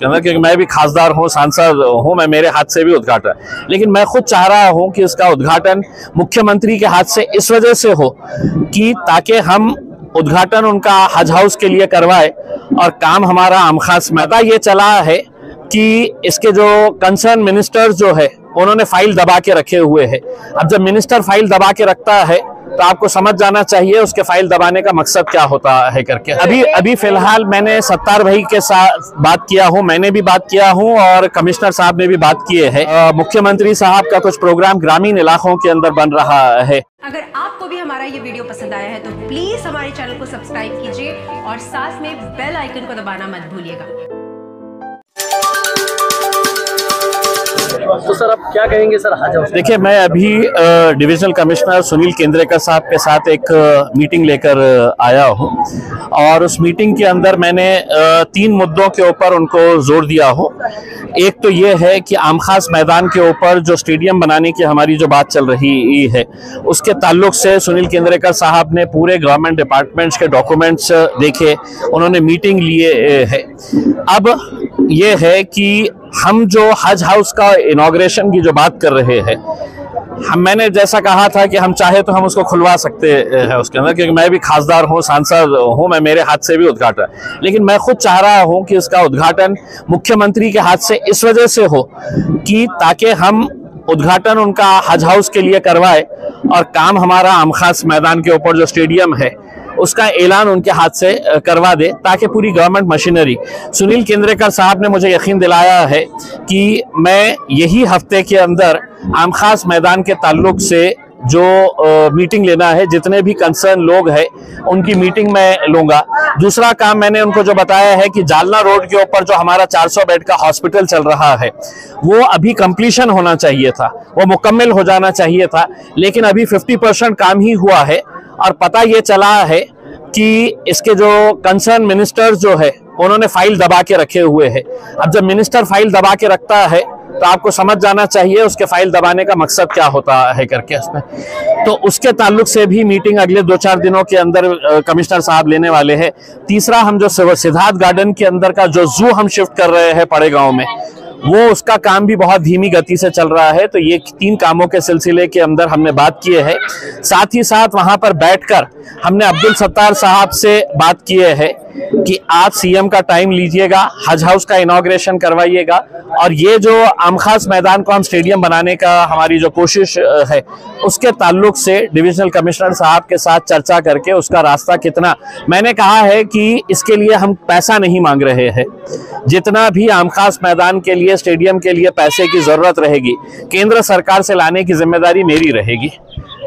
क्योंकि मैं भी खासदार हूँ, सांसद हूँ, मैं मेरे हाथ से भी उद्घाटन, लेकिन मैं खुद चाह रहा हूँ कि इसका उद्घाटन मुख्यमंत्री के हाथ से इस वजह से हो कि ताकि हम उद्घाटन उनका हज हाउस के लिए करवाए और काम हमारा आमखास मैदा ये चला है कि इसके जो कंसर्न मिनिस्टर्स जो है उन्होंने फाइल दबा के रखे हुए हैं। अब जब मिनिस्टर फाइल दबा के रखता है तो आपको समझ जाना चाहिए उसके फाइल दबाने का मकसद क्या होता है करके। अभी फिलहाल मैंने सत्तार भाई के साथ बात किया हूँ, मैंने भी बात किया हूँ और कमिश्नर साहब ने भी बात किए हैं। मुख्यमंत्री साहब का कुछ प्रोग्राम ग्रामीण इलाकों के अंदर बन रहा है। अगर आपको भी हमारा ये वीडियो पसंद आया है तो प्लीज हमारे चैनल को सब्सक्राइब कीजिए और साथ में बेल आइकन को दबाना मत भूलिएगा। तो सर आप क्या कहेंगे सर हज हाउस? देखिए, मैं अभी डिविजनल कमिश्नर सुनील केंद्रेकर साहब के साथ एक मीटिंग लेकर आया हूं और उस मीटिंग के अंदर मैंने 3 मुद्दों के ऊपर उनको जोर दिया हूं। एक तो ये है कि आमखास मैदान के ऊपर जो स्टेडियम बनाने की हमारी जो बात चल रही है उसके ताल्लुक से सुनील केंद्रेकर साहब ने पूरे गवर्नमेंट डिपार्टमेंट्स के डॉक्यूमेंट्स देखे, उन्होंने मीटिंग लिए है। अब ये है कि हम जो हज हाउस का इनॉग्रेशन की जो बात कर रहे हैं, मैंने जैसा कहा था कि हम चाहे तो हम उसको खुलवा सकते हैं उसके अंदर, क्योंकि मैं भी खासदार हूँ, सांसद हूँ, मैं मेरे हाथ से भी उद्घाटन, लेकिन मैं खुद चाह रहा हूँ कि इसका उद्घाटन मुख्यमंत्री के हाथ से इस वजह से हो कि ताकि हम उद्घाटन उनका हज हाउस के लिए करवाए और काम हमारा आमखास मैदान के ऊपर जो स्टेडियम है उसका ऐलान उनके हाथ से करवा दे, ताकि पूरी गवर्नमेंट मशीनरी। सुनील केंद्रेकर साहब ने मुझे यकीन दिलाया है कि मैं यही हफ्ते के अंदर आमखास मैदान के ताल्लुक से जो मीटिंग लेना है, जितने भी कंसर्न लोग हैं उनकी मीटिंग मैं लूंगा। दूसरा काम मैंने उनको जो बताया है कि जालना रोड के ऊपर जो हमारा 400 बेड का हॉस्पिटल चल रहा है वो अभी कंप्लीशन होना चाहिए था, वो मुकम्मल हो जाना चाहिए था, लेकिन अभी 50% काम ही हुआ है और पता ये चला है कि इसके जो कंसर्न मिनिस्टर्स जो है उन्होंने फाइल दबा के रखे हुए हैं। अब जब मिनिस्टर फाइल दबा के रखता है तो आपको समझ जाना चाहिए उसके फाइल दबाने का मकसद क्या होता है करके उसमें। तो उसके ताल्लुक से भी मीटिंग अगले 2-4 दिनों के अंदर कमिश्नर साहब लेने वाले हैं। तीसरा, हम जो सिद्धार्थ गार्डन के अंदर का जो जू हम शिफ्ट कर रहे हैं पड़े गांव में, वो उसका काम भी बहुत धीमी गति से चल रहा है। तो ये 3 कामों के सिलसिले के अंदर हमने बात किए है। साथ ही साथ वहां पर बैठकर हमने अब्दुल सत्तार साहब से बात किए है कि आप सीएम का टाइम लीजिएगा, हज हाउस का इनॉग्रेशन करवाइएगा और ये जो आमखास मैदान को हम स्टेडियम बनाने का हमारी जो कोशिश है उसके ताल्लुक से डिविजनल कमिश्नर साहब के साथ चर्चा करके उसका रास्ता कितना, मैंने कहा है कि इसके लिए हम पैसा नहीं मांग रहे हैं। जितना भी आमखास मैदान के लिए, स्टेडियम के लिए पैसे की जरूरत रहेगी, केंद्र सरकार से लाने की जिम्मेदारी मेरी रहेगी,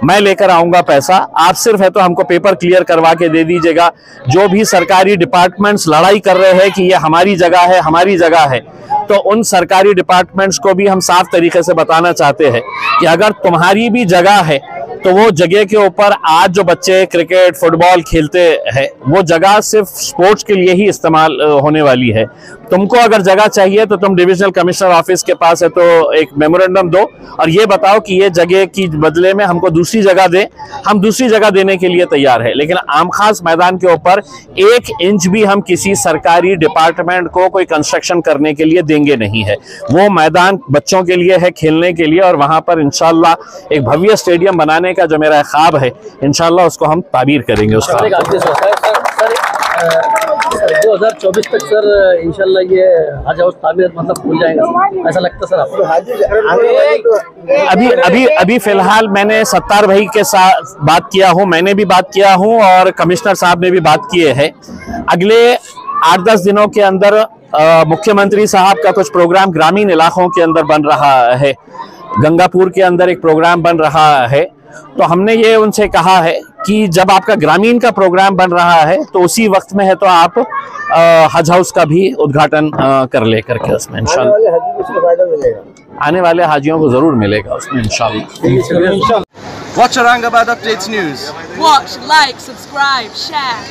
मैं लेकर आऊंगा पैसा। आप सिर्फ है तो हमको पेपर क्लियर करवा के दे दीजिएगा। जो भी सरकारी डिपार्टमेंट्स लड़ाई कर रहे हैं कि ये हमारी जगह है, हमारी जगह है, तो उन सरकारी डिपार्टमेंट्स को भी हम साफ तरीके से बताना चाहते हैं कि अगर तुम्हारी भी जगह है तो वो जगह के ऊपर आज जो बच्चे क्रिकेट, फुटबॉल खेलते हैं वो जगह सिर्फ स्पोर्ट्स के लिए ही इस्तेमाल होने वाली है। तुमको अगर जगह चाहिए तो तुम डिविजनल कमिश्नर ऑफिस के पास है तो एक मेमोरेंडम दो और ये बताओ कि ये जगह की बदले में हमको दूसरी जगह दे, हम दूसरी जगह देने के लिए तैयार है। लेकिन आमखास मैदान के ऊपर 1 इंच भी हम किसी सरकारी डिपार्टमेंट को कोई कंस्ट्रक्शन करने के लिए देंगे नहीं है। वो मैदान बच्चों के लिए है, खेलने के लिए, और वहां पर इंशाल्लाह एक भव्य स्टेडियम बनाने का जो मेरा ख्वाब है इंशाल्लाह उसको हम ताबीर करेंगे। उसका 2024 तक सर इंशाल्लाह ये हज हाउस तामीर मतलब खुल जाएगा, ऐसा लगता सर आपको? अभी फिलहाल मैंने सत्तार भाई के साथ बात किया हूँ, मैंने भी बात किया हूँ और कमिश्नर साहब ने भी बात किए हैं। अगले 8-10 दिनों के अंदर मुख्यमंत्री साहब का कुछ प्रोग्राम ग्रामीण इलाकों के अंदर बन रहा है। गंगापुर के अंदर एक प्रोग्राम बन रहा है, तो हमने ये उनसे कहा है कि जब आपका ग्रामीण का प्रोग्राम बन रहा है तो उसी वक्त में है तो आप हज हाउस का भी उद्घाटन कर ले करके उसमें इंशाल्लाह आने वाले हाजियों को जरूर मिलेगा उसमें इंशाल्लाह। Watch Aurangabad Updates News. Watch, like, subscribe, share.